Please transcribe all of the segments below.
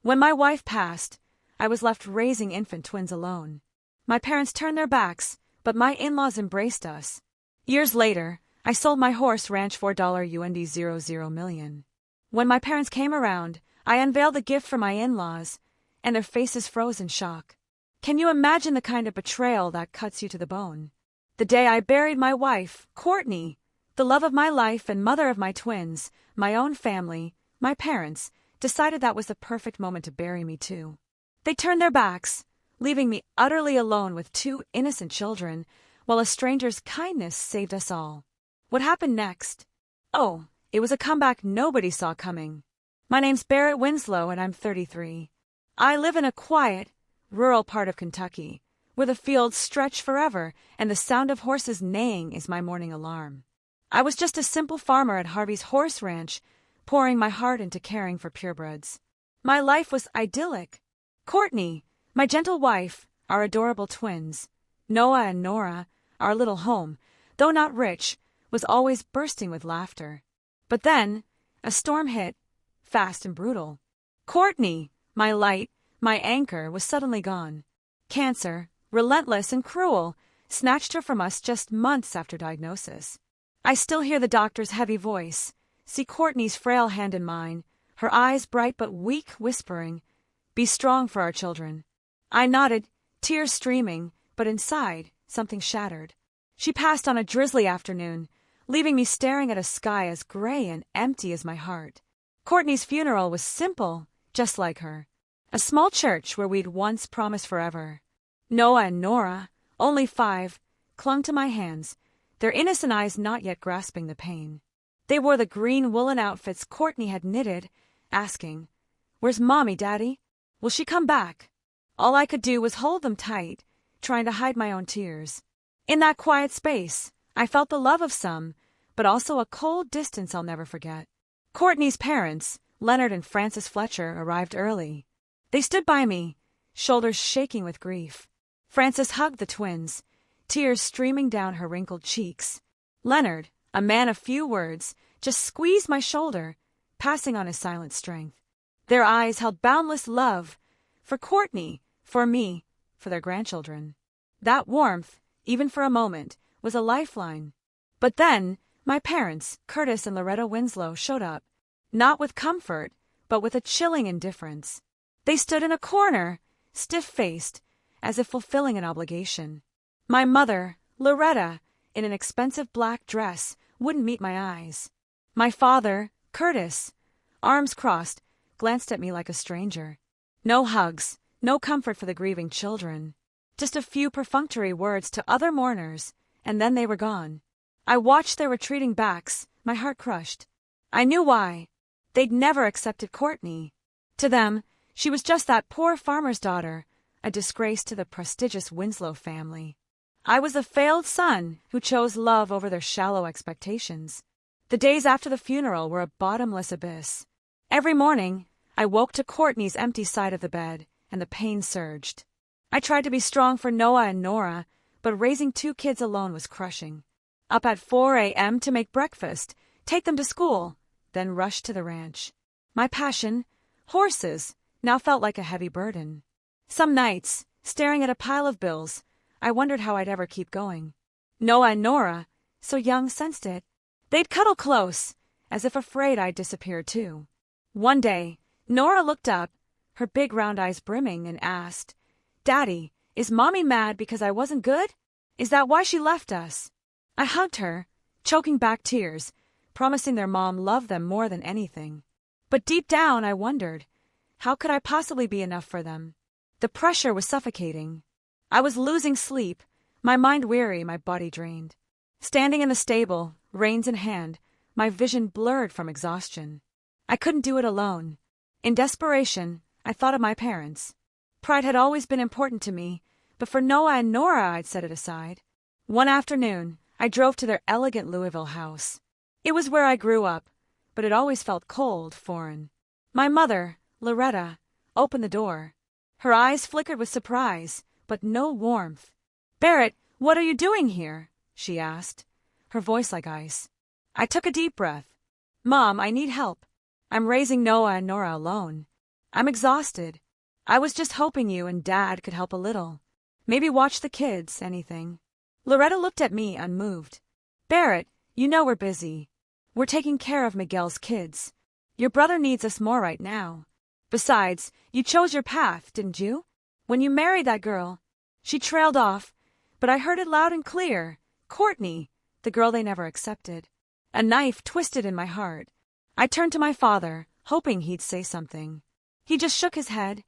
When my wife passed, I was left raising infant twins alone. My parents turned their backs, but my in-laws embraced us. Years later, I sold my horse ranch for $00 million. When my parents came around, I unveiled the gift for my in-laws, and their faces froze in shock. Can you imagine the kind of betrayal that cuts you to the bone? The day I buried my wife, Courtney, the love of my life and mother of my twins, my own family, my parents, decided that was the perfect moment to bury me too. They turned their backs, leaving me utterly alone with two innocent children, while a stranger's kindness saved us all. What happened next? Oh, it was a comeback nobody saw coming. My name's Barrett Winslow and I'm 33. I live in a quiet, rural part of Kentucky, where the fields stretch forever and the sound of horses neighing is my morning alarm. I was just a simple farmer at Harvey's horse ranch, pouring my heart into caring for purebreds. My life was idyllic. Courtney, my gentle wife, our adorable twins, Noah and Nora, our little home, though not rich, was always bursting with laughter. But then, a storm hit, fast and brutal. Courtney, my light, my anchor, was suddenly gone. Cancer, relentless and cruel, snatched her from us just months after diagnosis. I still hear the doctor's heavy voice, see Courtney's frail hand in mine, her eyes bright but weak, whispering, "Be strong for our children." I nodded, tears streaming, but inside, something shattered. She passed on a drizzly afternoon, leaving me staring at a sky as gray and empty as my heart. Courtney's funeral was simple, just like her. A small church where we'd once promised forever. Noah and Nora, only 5, clung to my hands, their innocent eyes not yet grasping the pain. They wore the green woolen outfits Courtney had knitted, asking, "Where's Mommy, Daddy? Will she come back?" All I could do was hold them tight, trying to hide my own tears. In that quiet space, I felt the love of some, but also a cold distance I'll never forget. Courtney's parents, Leonard and Frances Fletcher, arrived early. They stood by me, shoulders shaking with grief. Frances hugged the twins, tears streaming down her wrinkled cheeks. Leonard, a man of few words, just squeezed my shoulder, passing on his silent strength. Their eyes held boundless love, for Courtney, for me, for their grandchildren. That warmth, even for a moment, was a lifeline. But then, my parents, Curtis and Loretta Winslow, showed up, not with comfort, but with a chilling indifference. They stood in a corner, stiff-faced, as if fulfilling an obligation. My mother, Loretta, in an expensive black dress, wouldn't meet my eyes. My father, Curtis, arms crossed, glanced at me like a stranger. No hugs, no comfort for the grieving children. Just a few perfunctory words to other mourners, and then they were gone. I watched their retreating backs, my heart crushed. I knew why. They'd never accepted Courtney. To them, she was just that poor farmer's daughter, a disgrace to the prestigious Winslow family. I was a failed son who chose love over their shallow expectations. The days after the funeral were a bottomless abyss. Every morning, I woke to Courtney's empty side of the bed, and the pain surged. I tried to be strong for Noah and Nora, but raising 2 kids alone was crushing. Up at 4 a.m. to make breakfast, take them to school, then rush to the ranch. My passion, horses, now felt like a heavy burden. Some nights, staring at a pile of bills, I wondered how I'd ever keep going. Noah and Nora, so young, sensed it. They'd cuddle close, as if afraid I'd disappear too. One day, Nora looked up, her big round eyes brimming, and asked, "Daddy, is Mommy mad because I wasn't good? Is that why she left us?" I hugged her, choking back tears, promising their mom loved them more than anything. But deep down I wondered, how could I possibly be enough for them? The pressure was suffocating. I was losing sleep, my mind weary, my body drained. Standing in the stable, reins in hand, my vision blurred from exhaustion. I couldn't do it alone. In desperation, I thought of my parents. Pride had always been important to me, but for Noah and Nora I'd set it aside. One afternoon, I drove to their elegant Louisville house. It was where I grew up, but it always felt cold, foreign. My mother, Loretta, opened the door. Her eyes flickered with surprise, but no warmth. "Barrett, what are you doing here?" she asked, her voice like ice. I took a deep breath. "Mom, I need help. I'm raising Noah and Nora alone. I'm exhausted. I was just hoping you and Dad could help a little. Maybe watch the kids, anything." Loretta looked at me unmoved. "Barrett, you know we're busy. We're taking care of Miguel's kids. Your brother needs us more right now. Besides, you chose your path, didn't you? When you married that girl." She trailed off, but I heard it loud and clear. Courtney, the girl they never accepted. A knife twisted in my heart. I turned to my father, hoping he'd say something. He just shook his head.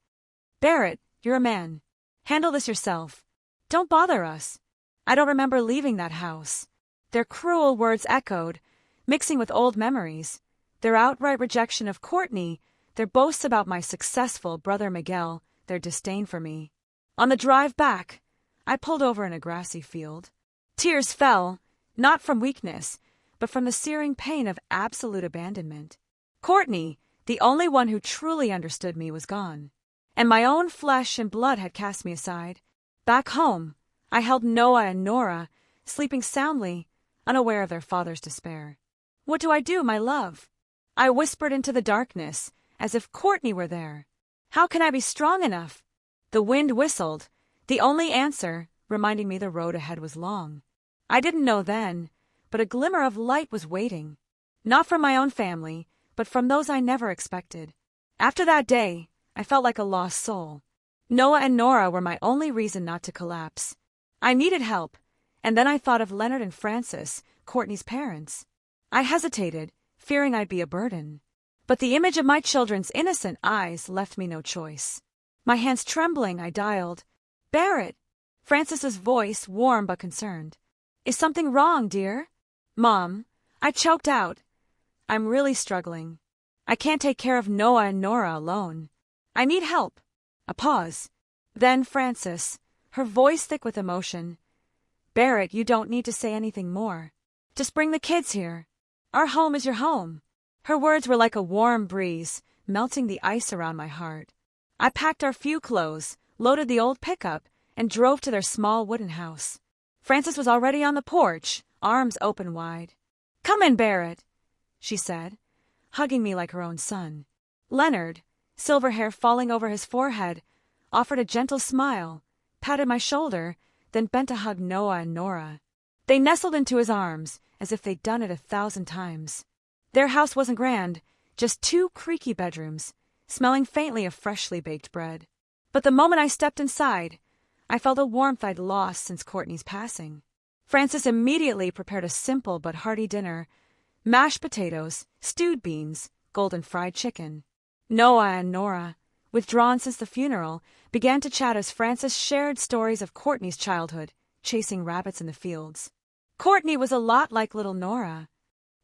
"Barrett, you're a man. Handle this yourself. Don't bother us." I don't remember leaving that house. Their cruel words echoed, mixing with old memories. Their outright rejection of Courtney, their boasts about my successful brother Miguel, their disdain for me. On the drive back, I pulled over in a grassy field. Tears fell, not from weakness, but from the searing pain of absolute abandonment. Courtney, the only one who truly understood me, was gone. And my own flesh and blood had cast me aside. Back home, I held Noah and Nora, sleeping soundly, unaware of their father's despair. "What do I do, my love?" I whispered into the darkness, as if Courtney were there. "How can I be strong enough?" The wind whistled, the only answer, reminding me the road ahead was long. I didn't know then, but a glimmer of light was waiting. Not from my own family, but from those I never expected. After that day, I felt like a lost soul. Noah and Nora were my only reason not to collapse. I needed help, and then I thought of Leonard and Frances, Courtney's parents. I hesitated, fearing I'd be a burden. But the image of my children's innocent eyes left me no choice. My hands trembling, I dialed. "Barrett!" Frances's voice, warm but concerned. "Is something wrong, dear?" "Mom," I choked out. "I'm really struggling. I can't take care of Noah and Nora alone. I need help." A pause. Then Frances, her voice thick with emotion. "Barrett, you don't need to say anything more. Just bring the kids here. Our home is your home." Her words were like a warm breeze, melting the ice around my heart. I packed our few clothes, loaded the old pickup, and drove to their small wooden house. Frances was already on the porch, arms open wide. "Come in, Barrett," she said, hugging me like her own son. Leonard, silver hair falling over his forehead, offered a gentle smile, patted my shoulder, then bent to hug Noah and Nora. They nestled into his arms, as if they'd done it 1,000 times. Their house wasn't grand, just 2 creaky bedrooms, smelling faintly of freshly baked bread. But the moment I stepped inside, I felt a warmth I'd lost since Courtney's passing. Frances immediately prepared a simple but hearty dinner: mashed potatoes, stewed beans, golden fried chicken. Noah and Nora, withdrawn since the funeral, began to chat as Frances shared stories of Courtney's childhood, chasing rabbits in the fields. "Courtney was a lot like little Nora,"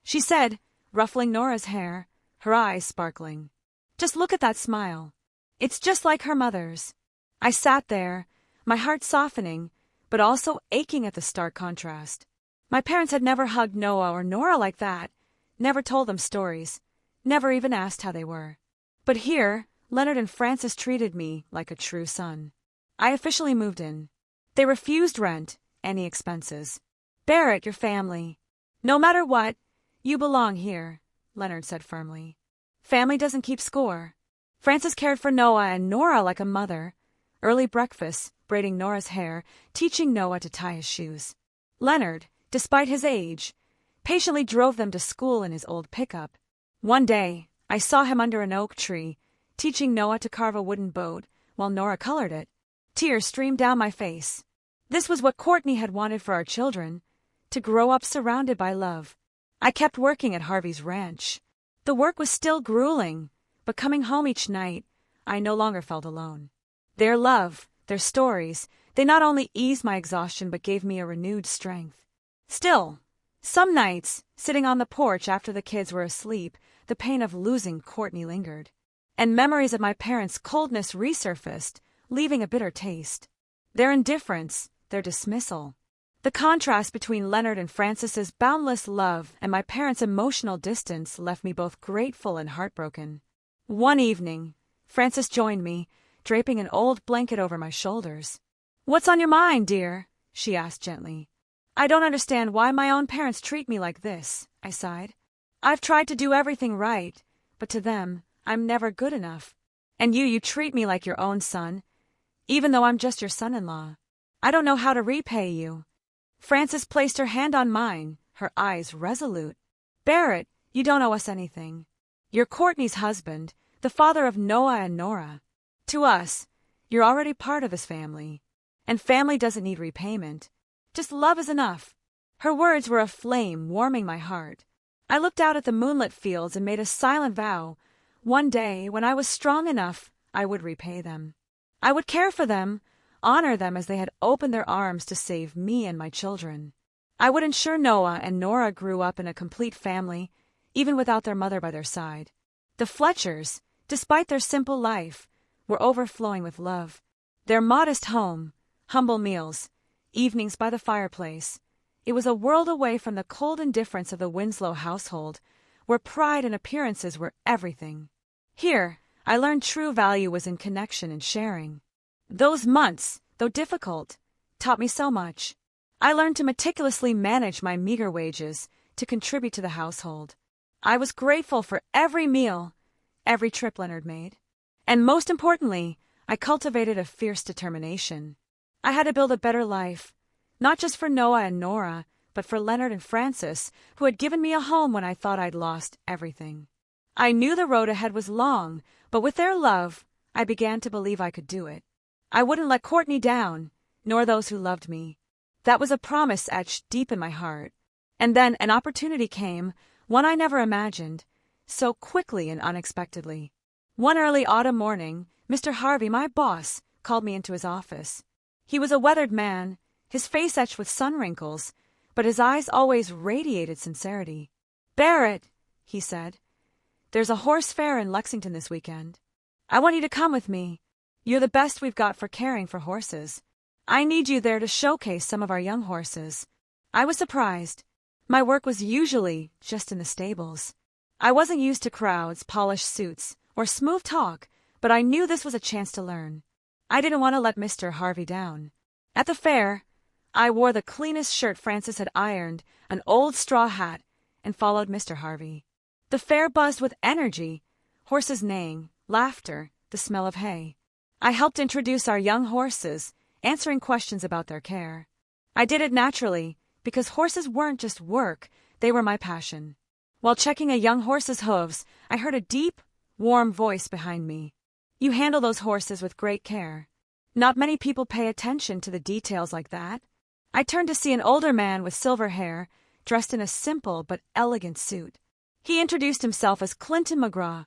she said, ruffling Nora's hair, her eyes sparkling. "Just look at that smile. It's just like her mother's." I sat there, my heart softening, but also aching at the stark contrast. My parents had never hugged Noah or Nora like that, never told them stories, never even asked how they were. But here, Leonard and Frances treated me like a true son. I officially moved in. They refused rent, any expenses. "Barrett, your family. No matter what, you belong here," Leonard said firmly. "Family doesn't keep score." Frances cared for Noah and Nora like a mother. Early breakfast, braiding Nora's hair, teaching Noah to tie his shoes. Leonard, despite his age, patiently drove them to school in his old pickup. One day, I saw him under an oak tree, teaching Noah to carve a wooden boat, while Nora colored it. Tears streamed down my face. This was what Courtney had wanted for our children, to grow up surrounded by love. I kept working at Harvey's ranch. The work was still grueling, but coming home each night, I no longer felt alone. Their love, their stories, they not only eased my exhaustion but gave me a renewed strength. Still, some nights, sitting on the porch after the kids were asleep, the pain of losing Courtney lingered. And memories of my parents' coldness resurfaced, leaving a bitter taste. Their indifference, their dismissal. The contrast between Leonard and Frances's boundless love and my parents' emotional distance left me both grateful and heartbroken. One evening, Frances joined me, draping an old blanket over my shoulders. "What's on your mind, dear?" she asked gently. "I don't understand why my own parents treat me like this," I sighed. "I've tried to do everything right, but to them, I'm never good enough." And you treat me like your own son, even though I'm just your son-in-law. I don't know how to repay you." Frances placed her hand on mine, her eyes resolute. "Barrett, you don't owe us anything. You're Courtney's husband, the father of Noah and Nora. To us, you're already part of his family. And family doesn't need repayment. Just love is enough." Her words were a flame warming my heart. I looked out at the moonlit fields and made a silent vow. One day, when I was strong enough, I would repay them. I would care for them, honor them as they had opened their arms to save me and my children. I would ensure Noah and Nora grew up in a complete family, even without their mother by their side. The Fletchers, despite their simple life, were overflowing with love. Their modest home, humble meals, evenings by the fireplace. It was a world away from the cold indifference of the Winslow household, where pride and appearances were everything. Here, I learned true value was in connection and sharing. Those months, though difficult, taught me so much. I learned to meticulously manage my meager wages to contribute to the household. I was grateful for every meal, every trip Leonard made. And most importantly, I cultivated a fierce determination. I had to build a better life, not just for Noah and Nora, but for Leonard and Frances, who had given me a home when I thought I'd lost everything. I knew the road ahead was long, but with their love, I began to believe I could do it. I wouldn't let Courtney down, nor those who loved me. That was a promise etched deep in my heart. And then an opportunity came, one I never imagined, so quickly and unexpectedly. One early autumn morning, Mr. Harvey, my boss, called me into his office. He was a weathered man, his face etched with sun wrinkles, but his eyes always radiated sincerity. "Barrett," he said, "there's a horse fair in Lexington this weekend. I want you to come with me. You're the best we've got for caring for horses. I need you there to showcase some of our young horses." I was surprised. My work was usually just in the stables. I wasn't used to crowds, polished suits, or smooth talk, but I knew this was a chance to learn. I didn't want to let Mr. Harvey down. At the fair, I wore the cleanest shirt Frances had ironed, an old straw hat, and followed Mr. Harvey. The fair buzzed with energy, horses neighing, laughter, the smell of hay. I helped introduce our young horses, answering questions about their care. I did it naturally, because horses weren't just work, they were my passion. While checking a young horse's hooves, I heard a deep, warm voice behind me. "You handle those horses with great care. Not many people pay attention to the details like that." I turned to see an older man with silver hair, dressed in a simple but elegant suit. He introduced himself as Clinton McGraw,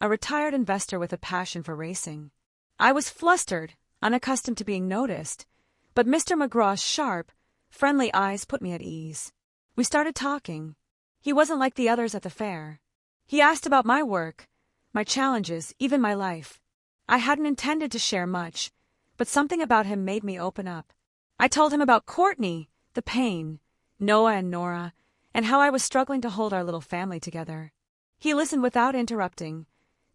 a retired investor with a passion for racing. I was flustered, unaccustomed to being noticed, but Mr. McGraw's sharp, friendly eyes put me at ease. We started talking. He wasn't like the others at the fair. He asked about my work, my challenges, even my life. I hadn't intended to share much, but something about him made me open up. I told him about Courtney, the pain, Noah and Nora, and how I was struggling to hold our little family together. He listened without interrupting,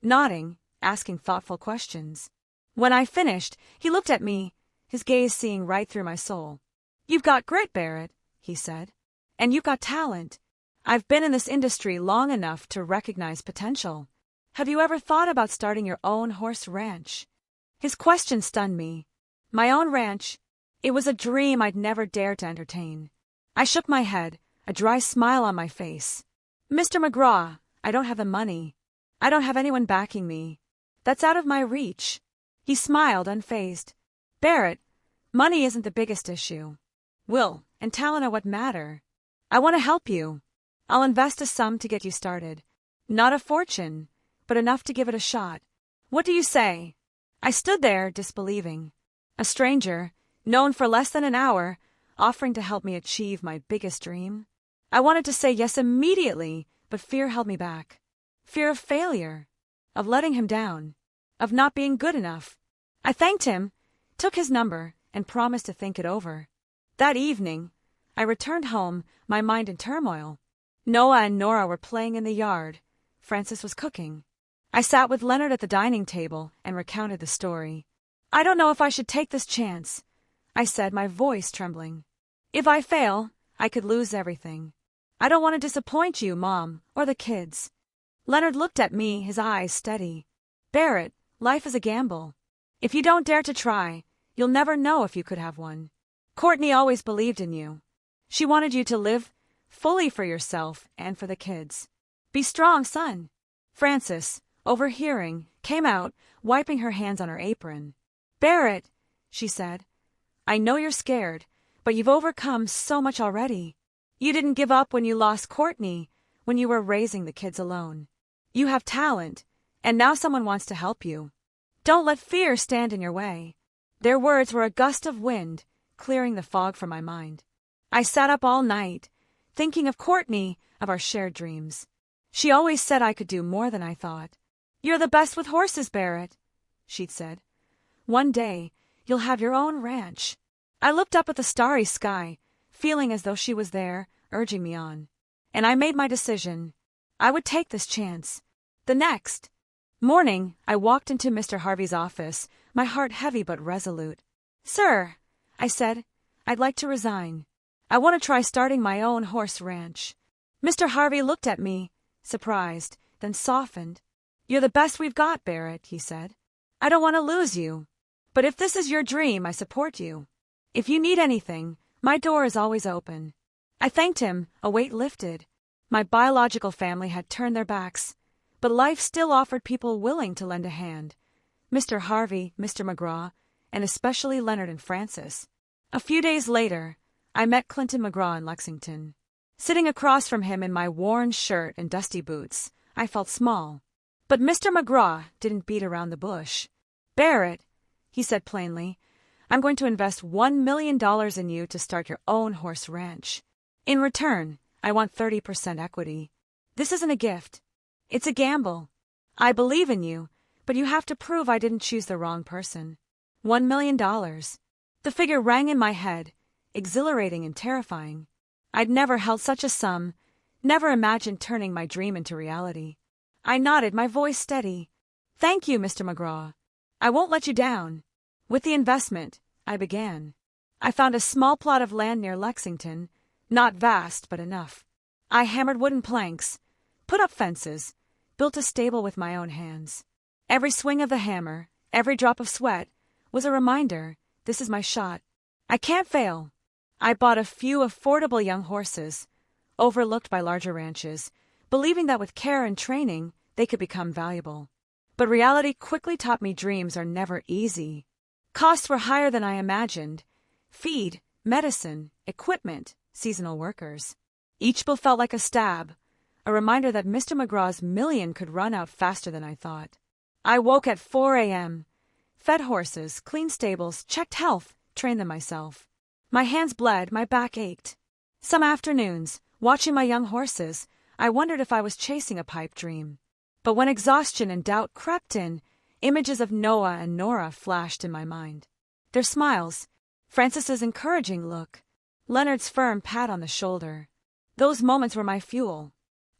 nodding, asking thoughtful questions. When I finished, he looked at me, his gaze seeing right through my soul. "You've got grit, Barrett," he said, "and you've got talent. I've been in this industry long enough to recognize potential. Have you ever thought about starting your own horse ranch?" His question stunned me. My own ranch? It was a dream I'd never dared to entertain. I shook my head, a dry smile on my face. "Mr. McGraw, I don't have the money. I don't have anyone backing me. That's out of my reach." He smiled, unfazed. "Barrett, money isn't the biggest issue. Will and talent are what matter. I want to help you. I'll invest a sum to get you started. Not a fortune, but enough to give it a shot. What do you say?" I stood there, disbelieving. A stranger, known for less than an hour, offering to help me achieve my biggest dream. I wanted to say yes immediately, but fear held me back. Fear of failure, of letting him down, of not being good enough. I thanked him, took his number, and promised to think it over. That evening, I returned home, my mind in turmoil. Noah and Nora were playing in the yard. Frances was cooking. I sat with Leonard at the dining table and recounted the story. "I don't know if I should take this chance," I said, my voice trembling. "If I fail, I could lose everything. I don't want to disappoint you, Mom, or the kids." Leonard looked at me, his eyes steady. "Barrett, Life is a gamble. If you don't dare to try, you'll never know if you could have one. Courtney always believed in you. She wanted you to live fully for yourself and for the kids. Be strong, son. Frances, overhearing, came out, wiping her hands on her apron. Barrett, she said, I know you're scared, but you've overcome so much already. You didn't give up when you lost Courtney, when you were raising the kids alone. You have talent, and now someone wants to help you. Don't let fear stand in your way. Their words were a gust of wind, clearing the fog from my mind. I sat up all night, thinking of Courtney, of our shared dreams. She always said I could do more than I thought. You're the best with horses, Barrett, she'd said. One day, you'll have your own ranch. I looked up at the starry sky, feeling as though she was there, urging me on. And I made my decision. I would take this chance. The next morning, I walked into Mr. Harvey's office, my heart heavy but resolute. Sir, I said, I'd like to resign. I want to try starting my own horse ranch. Mr. Harvey looked at me, surprised, then softened. You're the best we've got, Barrett, he said. I don't want to lose you. But if this is your dream, I support you. If you need anything, my door is always open. I thanked him, a weight lifted. My biological family had turned their backs, but life still offered people willing to lend a hand. Mr. Harvey, Mr. McGraw, and especially Leonard and Frances. A few days later, I met Clinton McGraw in Lexington. Sitting across from him in my worn shirt and dusty boots, I felt small. But Mr. McGraw didn't beat around the bush. Barrett, he said plainly, I'm going to invest $1 million in you to start your own horse ranch. In return, I want 30% equity. This isn't a gift. It's a gamble. I believe in you, but you have to prove I didn't choose the wrong person. $1 million. The figure rang in my head, exhilarating and terrifying. I'd never held such a sum, never imagined turning my dream into reality. I nodded, my voice steady. Thank you, Mr. McGraw. I won't let you down. With the investment, I began. I found a small plot of land near Lexington, not vast, but enough. I hammered wooden planks, put up fences, built a stable with my own hands. Every swing of the hammer, every drop of sweat, was a reminder, this is my shot. I can't fail. I bought a few affordable young horses, overlooked by larger ranches, believing that with care and training, they could become valuable. But reality quickly taught me dreams are never easy. Costs were higher than I imagined. Feed, medicine, equipment, seasonal workers. Each bill felt like a stab, a reminder that Mr. McGraw's million could run out faster than I thought. I woke at 4 a.m., fed horses, cleaned stables, checked health, trained them myself. My hands bled, my back ached. Some afternoons, watching my young horses, I wondered if I was chasing a pipe dream. But when exhaustion and doubt crept in, images of Noah and Nora flashed in my mind. Their smiles, Frances's encouraging look, Leonard's firm pat on the shoulder. Those moments were my fuel.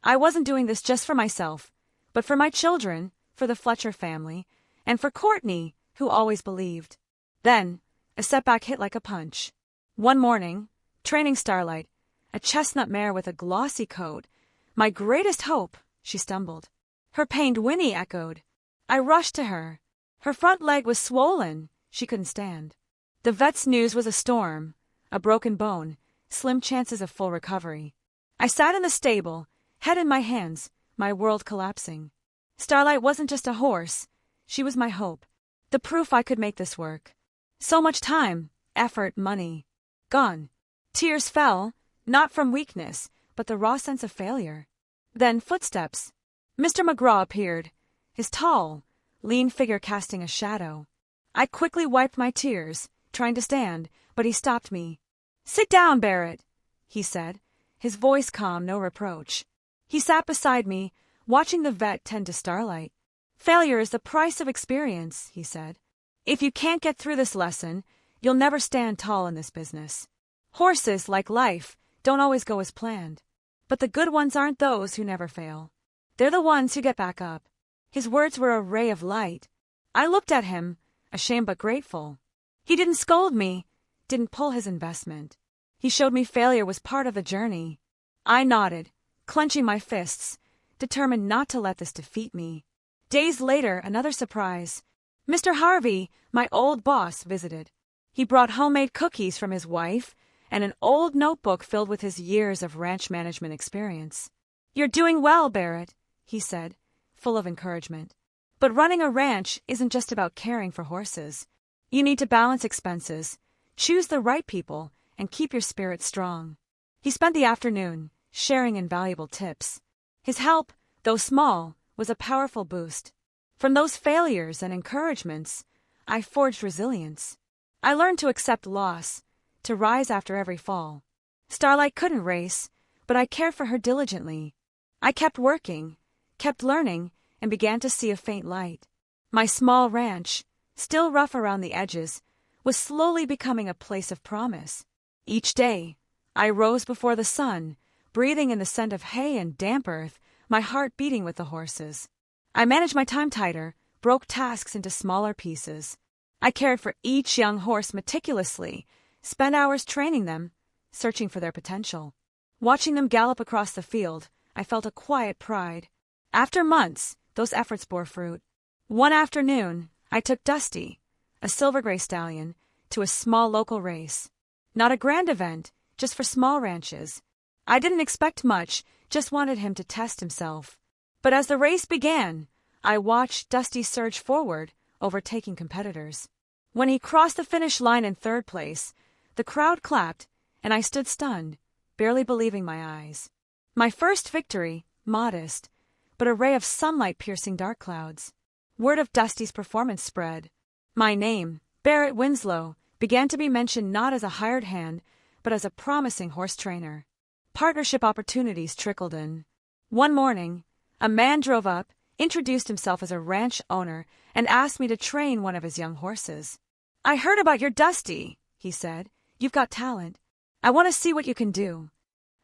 I wasn't doing this just for myself, but for my children, for the Fletcher family, and for Courtney, who always believed. Then, a setback hit like a punch. One morning, training Starlight, a chestnut mare with a glossy coat, my greatest hope, she stumbled. Her pained whinny echoed. I rushed to her. Her front leg was swollen. She couldn't stand. The vet's news was a storm, a broken bone, slim chances of full recovery. I sat in the stable, head in my hands, my world collapsing. Starlight wasn't just a horse. She was my hope, the proof I could make this work. So much time, effort, money. Gone. Tears fell, not from weakness, but the raw sense of failure. Then footsteps. Mr. McGraw appeared, his tall, lean figure casting a shadow. I quickly wiped my tears, trying to stand, but he stopped me. Sit down, Barrett, he said, his voice calm, no reproach. He sat beside me, watching the vet tend to Starlight. Failure is the price of experience, he said. If you can't get through this lesson, you'll never stand tall in this business. Horses, like life, don't always go as planned. But the good ones aren't those who never fail. They're the ones who get back up. His words were a ray of light. I looked at him, ashamed but grateful. He didn't scold me, didn't pull his investment. He showed me failure was part of the journey. I nodded, clenching my fists, determined not to let this defeat me. Days later, another surprise. Mr. Harvey, my old boss, visited. He brought homemade cookies from his wife and an old notebook filled with his years of ranch management experience. "You're doing well, Barrett," he said, full of encouragement. "But running a ranch isn't just about caring for horses. You need to balance expenses, choose the right people, and keep your spirit strong." He spent the afternoon sharing invaluable tips. His help, though small, was a powerful boost. From those failures and encouragements, I forged resilience. I learned to accept loss, to rise after every fall. Starlight couldn't race, but I cared for her diligently. I kept working, kept learning, and began to see a faint light. My small ranch, still rough around the edges, was slowly becoming a place of promise. Each day, I rose before the sun, breathing in the scent of hay and damp earth, my heart beating with the horses. I managed my time tighter, broke tasks into smaller pieces. I cared for each young horse meticulously, spent hours training them, searching for their potential. Watching them gallop across the field, I felt a quiet pride. After months, those efforts bore fruit. One afternoon, I took Dusty, a silver gray stallion, to a small local race. Not a grand event, just for small ranches. I didn't expect much, just wanted him to test himself. But as the race began, I watched Dusty surge forward, overtaking competitors. When he crossed the finish line in third place, the crowd clapped, and I stood stunned, barely believing my eyes. My first victory, modest, but a ray of sunlight piercing dark clouds. Word of Dusty's performance spread. My name, Barrett Winslow, began to be mentioned not as a hired hand, but as a promising horse trainer. Partnership opportunities trickled in. One morning, a man drove up, introduced himself as a ranch owner, and asked me to train one of his young horses. "I heard about your Dusty," he said. "You've got talent. I want to see what you can do."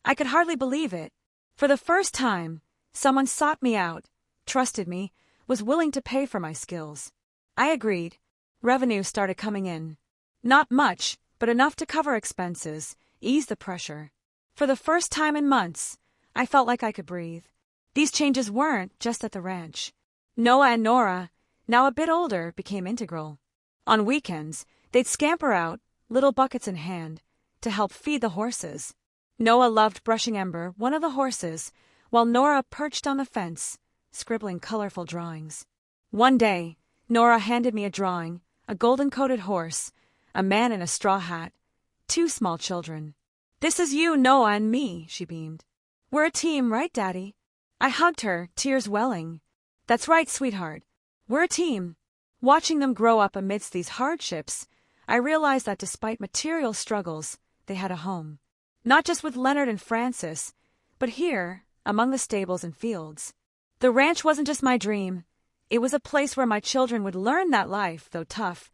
I could hardly believe it. For the first time, someone sought me out, trusted me, was willing to pay for my skills. I agreed. Revenue started coming in. Not much, but enough to cover expenses, ease the pressure. For the first time in months, I felt like I could breathe. These changes weren't just at the ranch. Noah and Nora, now a bit older, became integral. On weekends, they'd scamper out, little buckets in hand, to help feed the horses. Noah loved brushing Ember, one of the horses, while Nora perched on the fence, scribbling colorful drawings. One day, Nora handed me a drawing, a golden-coated horse, a man in a straw hat, 2 small children. "This is you, Noah, and me," she beamed. "We're a team, right, Daddy?" I hugged her, tears welling. "That's right, sweetheart. We're a team." Watching them grow up amidst these hardships, I realized that despite material struggles, they had a home. Not just with Leonard and Francis, but here, among the stables and fields. The ranch wasn't just my dream. It was a place where my children would learn that life, though tough,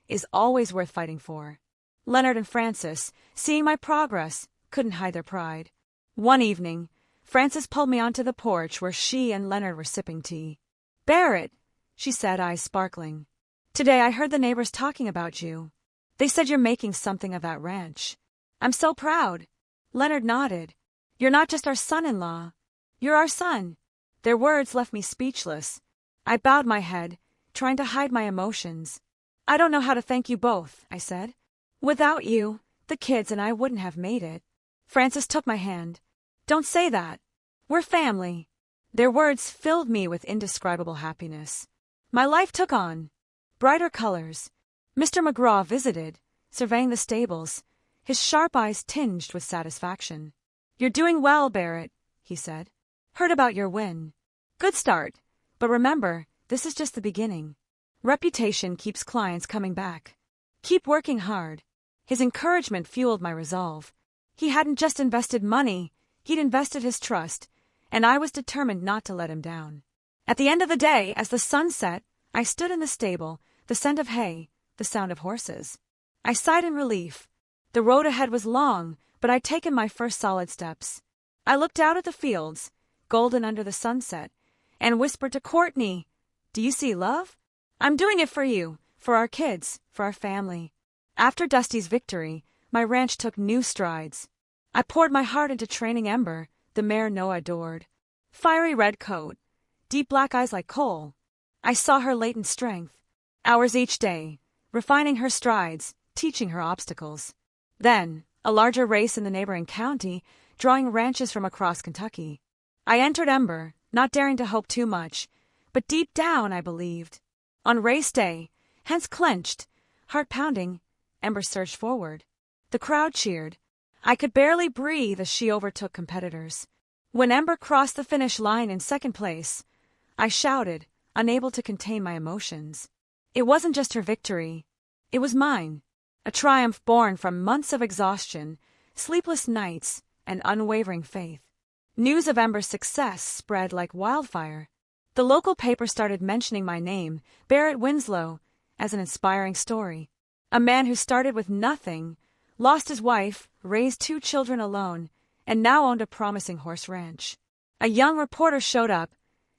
is always worth fighting for. Leonard and Francis, seeing my progress, couldn't hide their pride. One evening, Francis pulled me onto the porch where she and Leonard were sipping tea. "Barrett," she said, eyes sparkling. "Today I heard the neighbors talking about you. They said you're making something of that ranch. I'm so proud." Leonard nodded. "You're not just our son-in-law. You're our son." Their words left me speechless. I bowed my head, trying to hide my emotions. "I don't know how to thank you both," I said. "Without you, the kids and I wouldn't have made it." Francis took my hand. "Don't say that. We're family." Their words filled me with indescribable happiness. My life took on brighter colors. Mr. McGraw visited, surveying the stables, his sharp eyes tinged with satisfaction. "You're doing well, Barrett," he said. "Heard about your win. Good start, but remember, this is just the beginning. Reputation keeps clients coming back. Keep working hard." His encouragement fueled my resolve. He hadn't just invested money, he'd invested his trust, and I was determined not to let him down. At the end of the day, as the sun set, I stood in the stable, the scent of hay, the sound of horses. I sighed in relief. The road ahead was long, but I'd taken my first solid steps. I looked out at the fields, golden under the sunset, and whispered to Courtney, "Do you see love? I'm doing it for you, for our kids, for our family." After Dusty's victory, my ranch took new strides. I poured my heart into training Ember, the mare Noah adored. Fiery red coat, deep black eyes like coal. I saw her latent strength. Hours each day, refining her strides, teaching her obstacles. Then, a larger race in the neighboring county, drawing ranches from across Kentucky. I entered Ember, not daring to hope too much, but deep down I believed. On race day, hands clenched, heart pounding, Ember surged forward. The crowd cheered. I could barely breathe as she overtook competitors. When Ember crossed the finish line in second place, I shouted, unable to contain my emotions. It wasn't just her victory. It was mine. A triumph born from months of exhaustion, sleepless nights, and unwavering faith. News of Ember's success spread like wildfire. The local paper started mentioning my name, Barrett Winslow, as an inspiring story. A man who started with nothing, lost his wife, raised 2 children alone, and now owned a promising horse ranch. A young reporter showed up,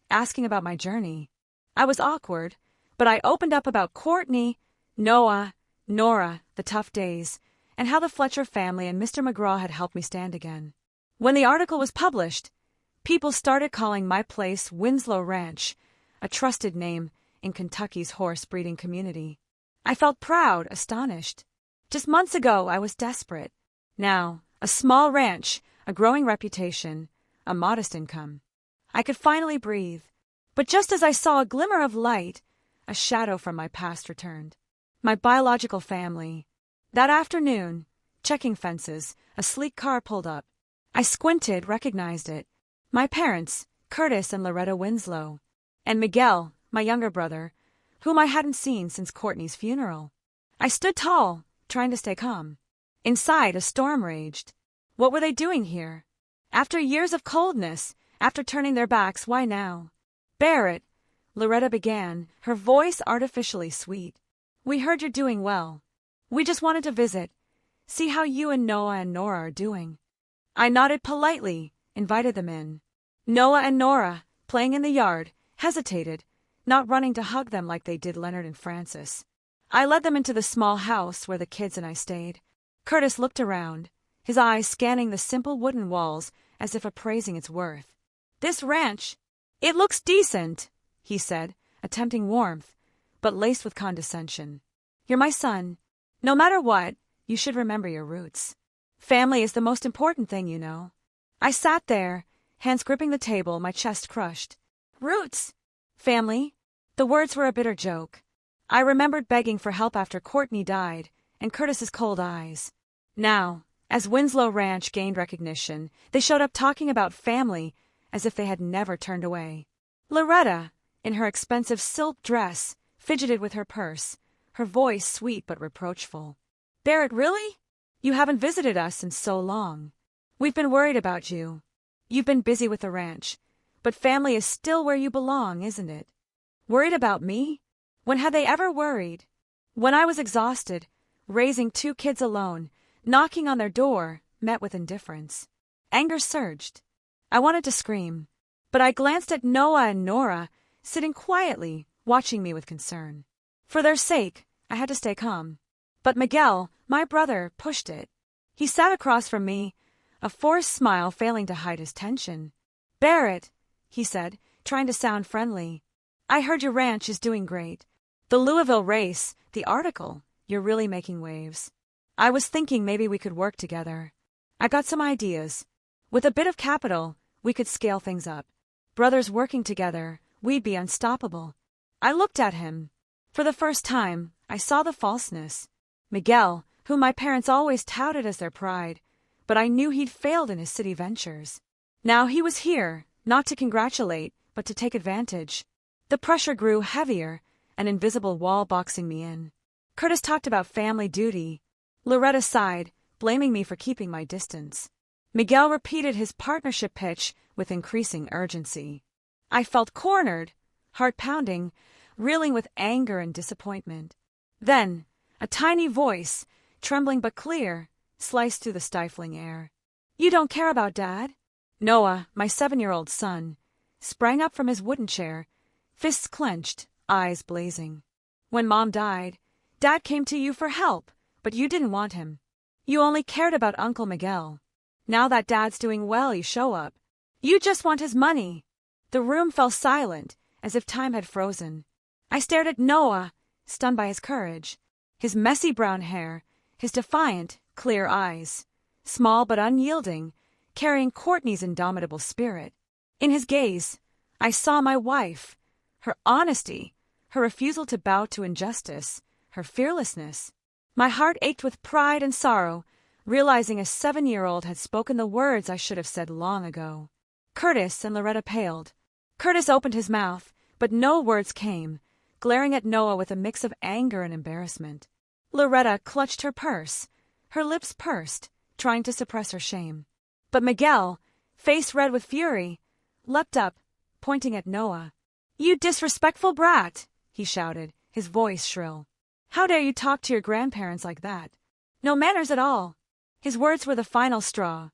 asking about my journey. I was awkward, but I opened up about Courtney, Noah, Nora, the tough days, and how the Fletcher family and Mr. McGraw had helped me stand again. When the article was published, people started calling my place Winslow Ranch, a trusted name in Kentucky's horse breeding community. I felt proud, astonished. Just months ago, I was desperate. Now, a small ranch, a growing reputation, a modest income. I could finally breathe. But just as I saw a glimmer of light, a shadow from my past returned. My biological family. That afternoon, checking fences, a sleek car pulled up. I squinted, recognized it. My parents, Curtis and Loretta Winslow, and Miguel, my younger brother, whom I hadn't seen since Courtney's funeral. I stood tall, trying to stay calm. Inside, a storm raged. What were they doing here? After years of coldness, after turning their backs, why now? Barrett, Loretta began, her voice artificially sweet. We heard you're doing well. We just wanted to visit, see how you and Noah and Nora are doing. I nodded politely, invited them in. Noah and Nora, playing in the yard, hesitated, not running to hug them like they did Leonard and Francis. I led them into the small house where the kids and I stayed. Curtis looked around, his eyes scanning the simple wooden walls as if appraising its worth. This ranch, it looks decent, he said, attempting warmth, but laced with condescension. You're my son. No matter what, you should remember your roots. Family is the most important thing, you know. I sat there, hands gripping the table, my chest crushed. Roots? Family? The words were a bitter joke. I remembered begging for help after Courtney died, and Curtis's cold eyes. Now, as Winslow Ranch gained recognition, they showed up talking about family as if they had never turned away. Loretta, in her expensive silk dress, fidgeted with her purse, her voice sweet but reproachful. Barrett, really? You haven't visited us in so long. We've been worried about you. You've been busy with the ranch, but family is still where you belong, isn't it? Worried about me? When had they ever worried? When I was exhausted, raising 2 kids alone, knocking on their door, met with indifference. Anger surged. I wanted to scream, but I glanced at Noah and Nora, sitting quietly, watching me with concern. For their sake, I had to stay calm. But Miguel, my brother, pushed it. He sat across from me, a forced smile failing to hide his tension. Barrett, he said, trying to sound friendly. I heard your ranch is doing great. The Louisville race, the article, you're really making waves. I was thinking maybe we could work together. I got some ideas. With a bit of capital, we could scale things up. Brothers working together, we'd be unstoppable. I looked at him. For the first time, I saw the falseness. Miguel, whom my parents always touted as their pride, but I knew he'd failed in his city ventures. Now he was here, not to congratulate, but to take advantage. The pressure grew heavier, an invisible wall boxing me in. Curtis talked about family duty. Loretta sighed, blaming me for keeping my distance. Miguel repeated his partnership pitch with increasing urgency. I felt cornered, heart pounding, reeling with anger and disappointment. Then, a tiny voice, trembling but clear, sliced through the stifling air. You don't care about Dad? Noah, my 7-year-old son, sprang up from his wooden chair, fists clenched, eyes blazing. When Mom died, Dad came to you for help, but you didn't want him. You only cared about Uncle Miguel. Now that Dad's doing well, you show up. You just want his money. The room fell silent, as if time had frozen. I stared at Noah, stunned by his courage, his messy brown hair, his defiant, clear eyes, small but unyielding, carrying Courtney's indomitable spirit. In his gaze, I saw my wife, her honesty, her refusal to bow to injustice, her fearlessness. My heart ached with pride and sorrow, realizing a 7-year-old had spoken the words I should have said long ago. Curtis and Loretta paled. Curtis opened his mouth, but no words came, glaring at Noah with a mix of anger and embarrassment. Loretta clutched her purse, her lips pursed, trying to suppress her shame. But Miguel, face red with fury, leapt up, pointing at Noah. "You disrespectful brat!" he shouted, his voice shrill. "How dare you talk to your grandparents like that? No manners at all!" His words were the final straw.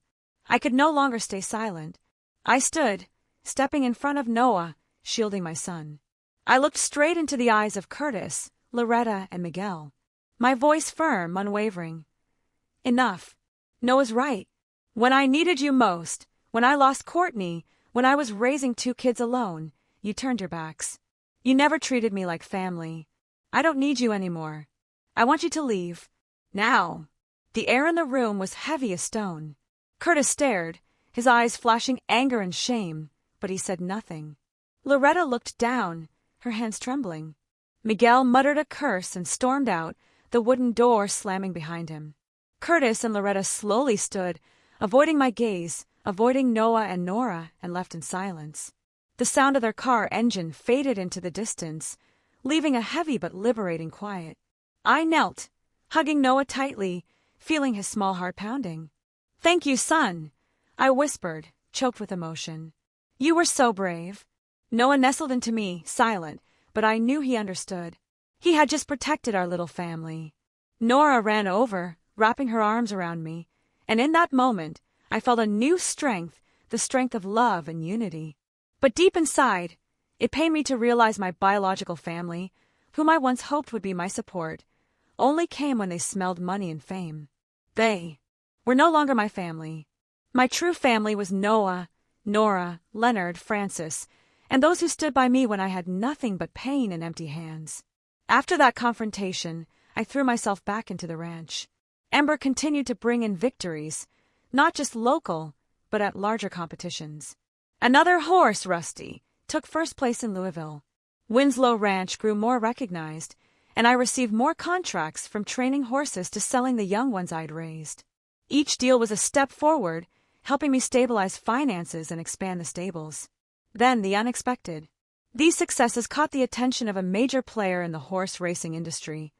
I could no longer stay silent. I stood, stepping in front of Noah, shielding my son. I looked straight into the eyes of Curtis, Loretta, and Miguel, my voice firm, unwavering. "Enough. Noah's right. When I needed you most, when I lost Courtney, when I was raising 2 kids alone, you turned your backs. You never treated me like family. I don't need you anymore. I want you to leave. Now." The air in the room was heavy as stone. Curtis stared, his eyes flashing anger and shame, but he said nothing. Loretta looked down, her hands trembling. Miguel muttered a curse and stormed out, the wooden door slamming behind him. Curtis and Loretta slowly stood, avoiding my gaze, avoiding Noah and Nora, and left in silence. The sound of their car engine faded into the distance, leaving a heavy but liberating quiet. I knelt, hugging Noah tightly, feeling his small heart pounding. "Thank you, son," I whispered, choked with emotion. "You were so brave." Noah nestled into me, silent, but I knew he understood. He had just protected our little family. Nora ran over, wrapping her arms around me, and in that moment, I felt a new strength, the strength of love and unity. But deep inside, it pained me to realize my biological family, whom I once hoped would be my support, only came when they smelled money and fame. They were no longer my family. My true family was Noah, Nora, Leonard, Francis, and those who stood by me when I had nothing but pain and empty hands. After that confrontation, I threw myself back into the ranch. Ember continued to bring in victories, not just local, but at larger competitions. Another horse, Rusty, took first place in Louisville. Winslow Ranch grew more recognized, and I received more contracts from training horses to selling the young ones I'd raised. Each deal was a step forward, helping me stabilize finances and expand the stables. Then the unexpected. These successes caught the attention of a major player in the horse racing industry,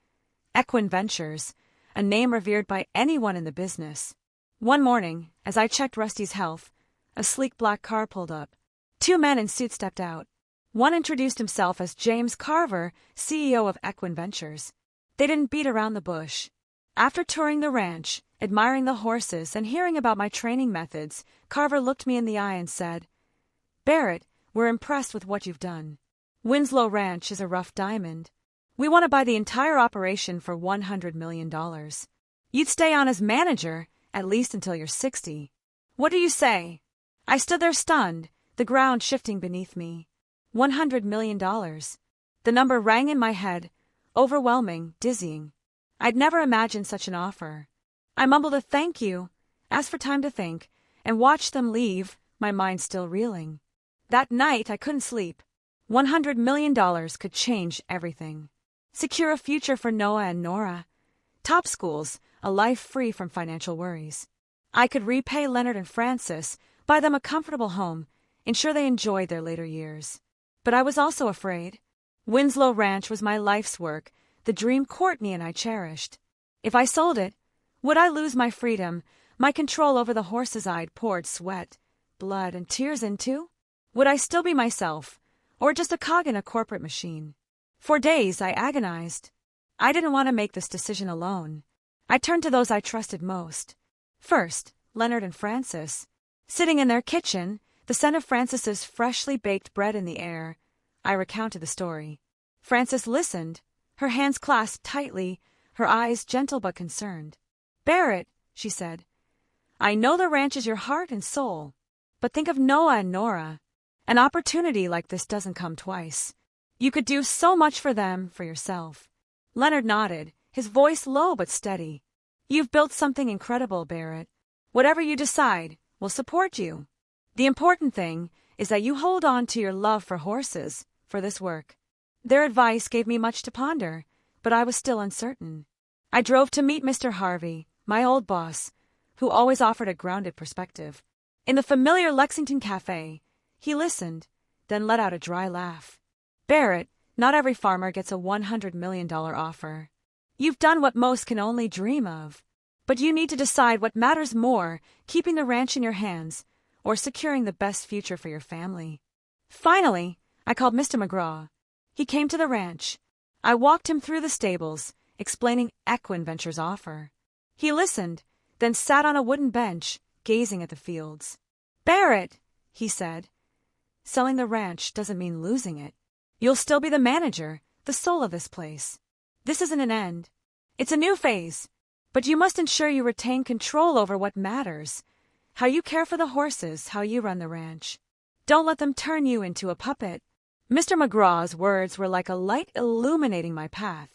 Equine Ventures, a name revered by anyone in the business. One morning, as I checked Rusty's health, a sleek black car pulled up. 2 men in suits stepped out. One introduced himself as James Carver, CEO of Equine Ventures. They didn't beat around the bush. After touring the ranch, admiring the horses, and hearing about my training methods, Carver looked me in the eye and said, "Barrett, we're impressed with what you've done. Winslow Ranch is a rough diamond. We want to buy the entire operation for $100 million. You'd stay on as manager, at least until you're 60. What do you say?" I stood there stunned, the ground shifting beneath me. $100 million. The number rang in my head, overwhelming, dizzying. I'd never imagined such an offer. I mumbled a thank you, asked for time to think, and watched them leave, my mind still reeling. That night I couldn't sleep. $100 million could change everything. Secure a future for Noah and Nora. Top schools, a life free from financial worries. I could repay Leonard and Francis, buy them a comfortable home, ensure they enjoyed their later years. But I was also afraid. Winslow Ranch was my life's work, the dream Courtney and I cherished. If I sold it, would I lose my freedom, my control over the horses I'd poured sweat, blood, and tears into? Would I still be myself, or just a cog in a corporate machine? For days I agonized. I didn't want to make this decision alone. I turned to those I trusted most. First, Leonard and Francis. Sitting in their kitchen, the scent of Francis's freshly baked bread in the air, I recounted the story. Frances listened, her hands clasped tightly, her eyes gentle but concerned. "Barrett," she said, "I know the ranch is your heart and soul, but think of Noah and Nora. An opportunity like this doesn't come twice. You could do so much for them, for yourself. Leonard nodded, his voice low but steady. You've built something incredible, Barrett. Whatever you decide, we'll support you. The important thing is that you hold on to your love for horses, for this work. Their advice gave me much to ponder, but I was still uncertain. I drove to meet Mr. Harvey, my old boss, who always offered a grounded perspective. In the familiar Lexington cafe, he listened, then let out a dry laugh. Barrett, not every farmer gets a $100 million offer. You've done what most can only dream of. But you need to decide what matters more, keeping the ranch in your hands or securing the best future for your family. Finally, I called Mr. McGraw. He came to the ranch. I walked him through the stables, explaining Equine Venture's offer. He listened, then sat on a wooden bench, gazing at the fields. Barrett, he said, selling the ranch doesn't mean losing it. You'll still be the manager, the soul of this place. This isn't an end. It's a new phase. But you must ensure you retain control over what matters. How you care for the horses, how you run the ranch. Don't let them turn you into a puppet. Mr. McGraw's words were like a light illuminating my path.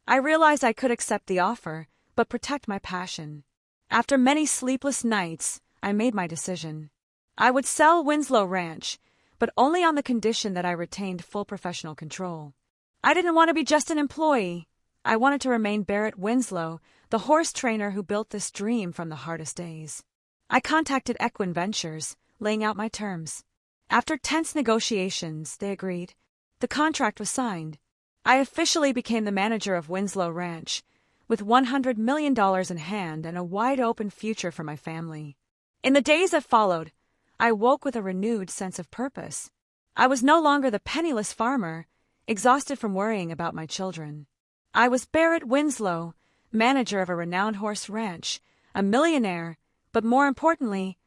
I realized I could accept the offer, but protect my passion. After many sleepless nights, I made my decision. I would sell Winslow Ranch, but only on the condition that I retained full professional control. I didn't want to be just an employee. I wanted to remain Barrett Winslow, the horse trainer who built this dream from the hardest days. I contacted Equine Ventures, laying out my terms. After tense negotiations, they agreed. The contract was signed. I officially became the manager of Winslow Ranch, with $100 million in hand and a wide-open future for my family. In the days that followed, I woke with a renewed sense of purpose. I was no longer the penniless farmer, exhausted from worrying about my children. I was Barrett Winslow, manager of a renowned horse ranch, a millionaire, but more importantly,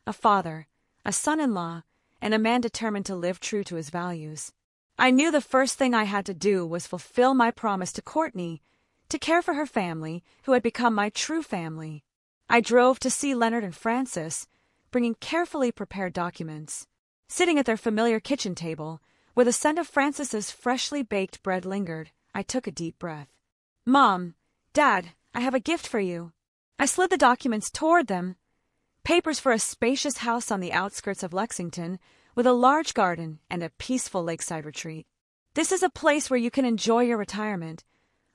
a father, a son-in-law, and a man determined to live true to his values. I knew the first thing I had to do was fulfill my promise to Courtney, to care for her family, who had become my true family. I drove to see Leonard and Frances, bringing carefully prepared documents. Sitting at their familiar kitchen table, where the scent of Frances's freshly baked bread lingered, I took a deep breath. Mom, Dad, I have a gift for you. I slid the documents toward them. Papers for a spacious house on the outskirts of Lexington, with a large garden and a peaceful lakeside retreat. This is a place where you can enjoy your retirement,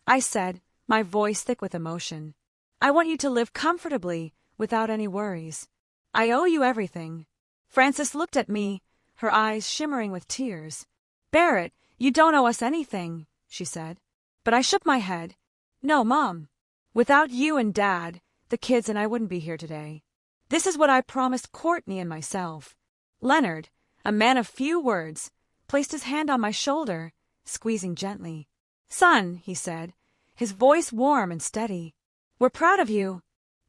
I said, my voice thick with emotion. I want you to live comfortably, without any worries. I owe you everything. Frances looked at me, her eyes shimmering with tears. Barrett, you don't owe us anything, she said. But I shook my head. No, Mom. Without you and Dad, the kids and I wouldn't be here today. This is what I promised Courtney and myself. Leonard, a man of few words, placed his hand on my shoulder, squeezing gently. Son, he said, his voice warm and steady. We're proud of you.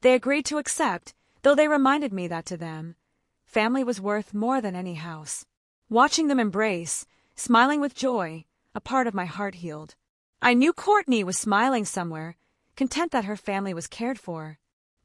They agreed to accept, though they reminded me that to them, family was worth more than any house. Watching them embrace, smiling with joy, a part of my heart healed. I knew Courtney was smiling somewhere, content that her family was cared for.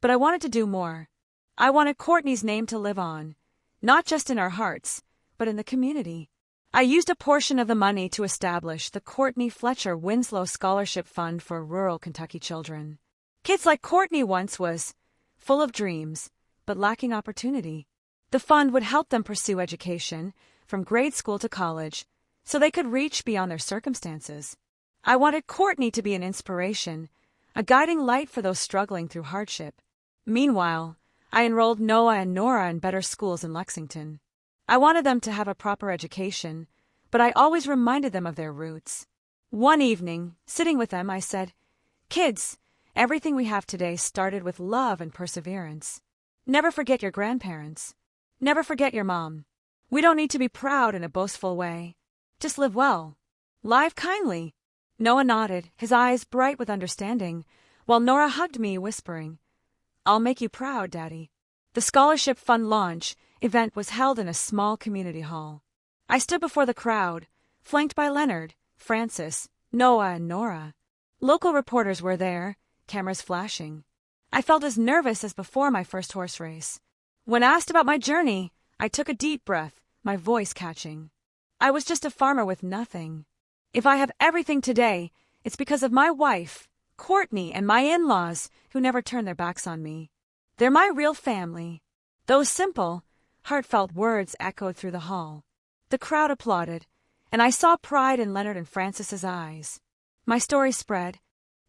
But I wanted to do more. I wanted Courtney's name to live on, not just in our hearts, but in the community. I used a portion of the money to establish the Courtney Fletcher Winslow Scholarship Fund for rural Kentucky children. Kids like Courtney once was, full of dreams, but lacking opportunity. The fund would help them pursue education, from grade school to college, so they could reach beyond their circumstances. I wanted Courtney to be an inspiration, a guiding light for those struggling through hardship. Meanwhile, I enrolled Noah and Nora in better schools in Lexington. I wanted them to have a proper education, but I always reminded them of their roots. One evening, sitting with them, I said, Kids, everything we have today started with love and perseverance. Never forget your grandparents. Never forget your mom. We don't need to be proud in a boastful way. Just live well. Live kindly. Noah nodded, his eyes bright with understanding, while Nora hugged me, whispering, I'll make you proud, Daddy. The scholarship fund launch event was held in a small community hall. I stood before the crowd, flanked by Leonard, Frances, Noah, and Nora. Local reporters were there, cameras flashing. I felt as nervous as before my first horse race. When asked about my journey, I took a deep breath, my voice catching. I was just a farmer with nothing. If I have everything today, It's because of my wife, Courtney, and my in-laws who never turn their backs on me. They're my real family." Those simple, heartfelt words echoed through the hall. The crowd applauded, and I saw pride in Leonard and Frances's eyes. My story spread,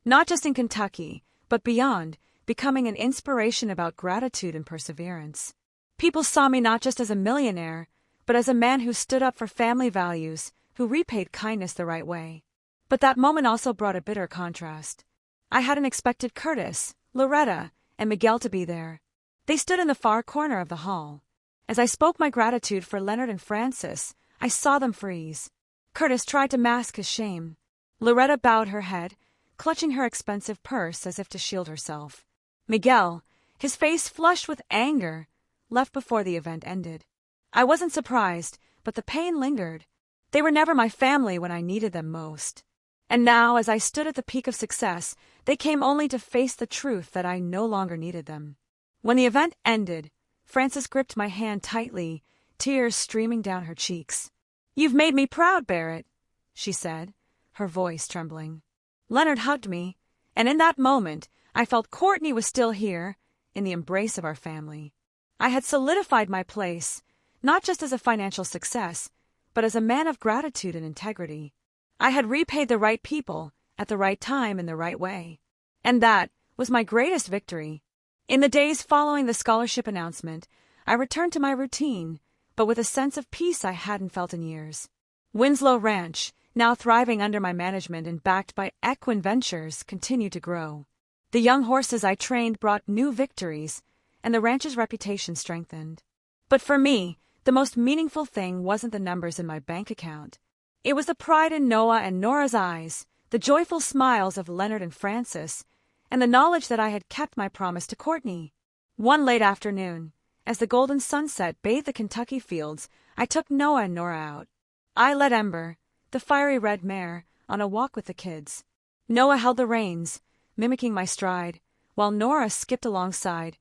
not just in Kentucky, but beyond, becoming an inspiration about gratitude and perseverance. People saw me not just as a millionaire, but as a man who stood up for family values, who repaid kindness the right way. But that moment also brought a bitter contrast. I hadn't expected Curtis, Loretta, and Miguel to be there. They stood in the far corner of the hall. As I spoke my gratitude for Leonard and Frances, I saw them freeze. Curtis tried to mask his shame. Loretta bowed her head, clutching her expensive purse as if to shield herself. Miguel, his face flushed with anger, left before the event ended. I wasn't surprised, but the pain lingered. They were never my family when I needed them most. And now, as I stood at the peak of success, they came only to face the truth that I no longer needed them. When the event ended, Frances gripped my hand tightly, tears streaming down her cheeks. "You've made me proud, Barrett," she said, her voice trembling. Leonard hugged me, and in that moment, I felt Courtney was still here, in the embrace of our family. I had solidified my place, not just as a financial success, but as a man of gratitude and integrity. I had repaid the right people, at the right time, in the right way. And that was my greatest victory. In the days following the scholarship announcement, I returned to my routine, but with a sense of peace I hadn't felt in years. Winslow Ranch, now thriving under my management and backed by Equine Ventures, continued to grow. The young horses I trained brought new victories, and the ranch's reputation strengthened. But for me, the most meaningful thing wasn't the numbers in my bank account. It was the pride in Noah and Nora's eyes, the joyful smiles of Leonard and Frances, and the knowledge that I had kept my promise to Courtney. One late afternoon, as the golden sunset bathed the Kentucky fields, I took Noah and Nora out. I led Ember, the fiery red mare, on a walk with the kids. Noah held the reins, mimicking my stride, while Nora skipped alongside,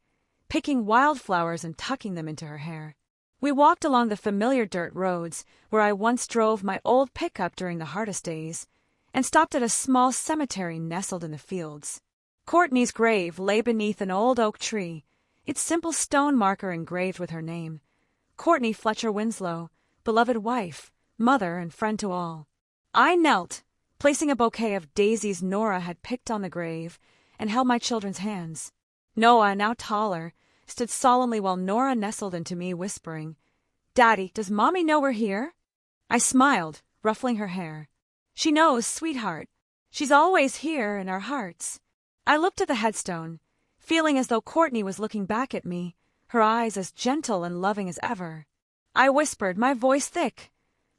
picking wildflowers and tucking them into her hair. We walked along the familiar dirt roads where I once drove my old pickup during the hardest days, and stopped at a small cemetery nestled in the fields. Courtney's grave lay beneath an old oak tree, its simple stone marker engraved with her name, Courtney Fletcher Winslow, beloved wife, mother, and friend to all. I knelt, placing a bouquet of daisies Nora had picked on the grave, and held my children's hands. Noah, now taller, stood solemnly while Nora nestled into me, whispering, "Daddy, does Mommy know we're here?" I smiled, ruffling her hair. "She knows, sweetheart. She's always here in our hearts." I looked at the headstone, feeling as though Courtney was looking back at me, her eyes as gentle and loving as ever. I whispered, my voice thick,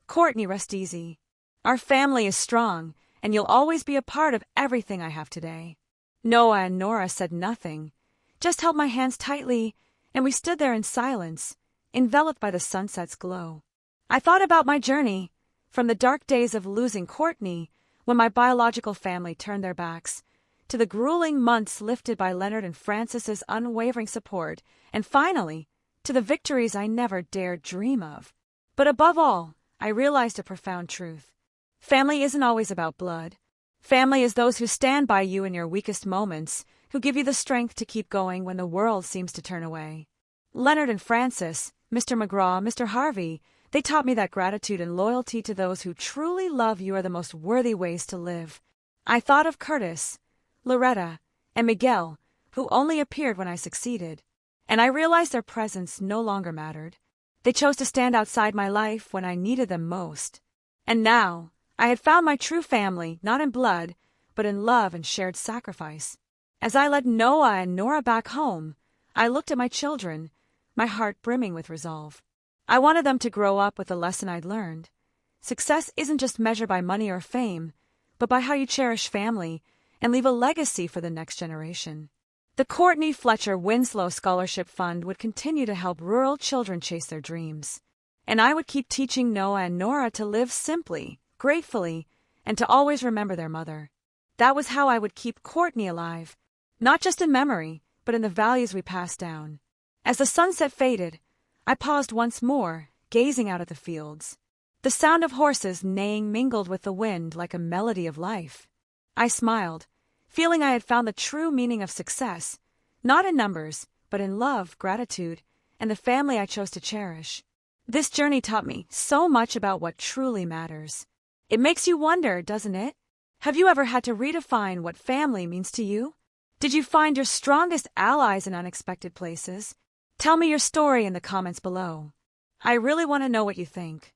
"Courtney, rest easy. Our family is strong, and you'll always be a part of everything I have today." Noah and Nora said nothing, just held my hands tightly, and we stood there in silence, enveloped by the sunset's glow. I thought about my journey, from the dark days of losing Courtney, when my biological family turned their backs, to the grueling months lifted by Leonard and Frances's unwavering support, and finally, to the victories I never dared dream of. But above all, I realized a profound truth. Family isn't always about blood. Family is those who stand by you in your weakest moments, who give you the strength to keep going when the world seems to turn away. Leonard and Frances, Mr. McGraw, Mr. Harvey, they taught me that gratitude and loyalty to those who truly love you are the most worthy ways to live. I thought of Curtis, Loretta, and Miguel, who only appeared when I succeeded, and I realized their presence no longer mattered. They chose to stand outside my life when I needed them most. And now, I had found my true family, not in blood, but in love and shared sacrifice. As I led Noah and Nora back home, I looked at my children, my heart brimming with resolve. I wanted them to grow up with the lesson I'd learned. Success isn't just measured by money or fame, but by how you cherish family and leave a legacy for the next generation. The Courtney Fletcher Winslow Scholarship Fund would continue to help rural children chase their dreams. And I would keep teaching Noah and Nora to live simply, gratefully, and to always remember their mother. That was how I would keep Courtney alive, not just in memory, but in the values we passed down. As the sunset faded, I paused once more, gazing out at the fields. The sound of horses neighing mingled with the wind like a melody of life. I smiled, feeling I had found the true meaning of success, not in numbers, but in love, gratitude, and the family I chose to cherish. This journey taught me so much about what truly matters. It makes you wonder, doesn't it? Have you ever had to redefine what family means to you? Did you find your strongest allies in unexpected places? Tell me your story in the comments below. I really want to know what you think.